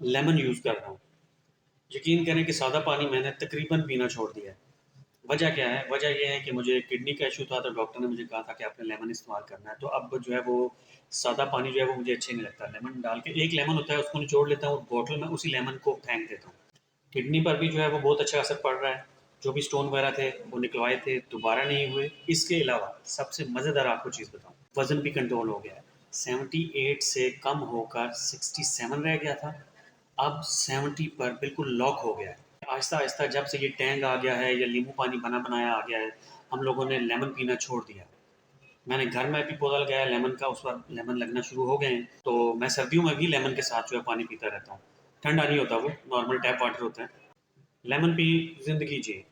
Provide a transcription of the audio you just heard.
Lemon use कर रहा हूँ। यकीन करें कि सादा पानी मैंने तकरीबन पीना छोड़ दिया है। वजह क्या है? वजह ये है कि मुझे किडनी का इशू था, तो डॉक्टर ने मुझे कहा था कि आपने लेमन इस्तेमाल करना है। तो अब जो है वो सादा पानी जो है वो मुझे अच्छे नहीं लगता। लेमन डाल के, एक लेमन होता है उसको निचोड़ लेता हूँ बॉटल में, उसी लेमन को फेंक देता हूँ। किडनी पर भी जो है वो बहुत अच्छा असर पड़ रहा है। जो भी स्टोन वगैरह थे वो निकलवाए थे, दोबारा नहीं हुए। इसके अलावा सबसे मज़ेदार आपको चीज़ बताऊँ, वज़न भी कंट्रोल हो गया है। 78 से कम होकर 67 रह गया था, अब 70 पर बिल्कुल लॉक हो गया है। आहिस्ता आहिस्ता जब से ये टैंग आ गया है या नींबू पानी बना बनाया आ गया है, हम लोगों ने लेमन पीना छोड़ दिया। मैंने घर में भी पौधा लगाया लेमन का, उस पर लेमन लगना शुरू हो गए हैं। तो मैं सर्दियों में भी लेमन के साथ जो है पानी पीता रहता हूँ। ठंडा नहीं होता, वो नॉर्मल टैप वाटर होता है। लेमन पी, ज़िंदगी जी।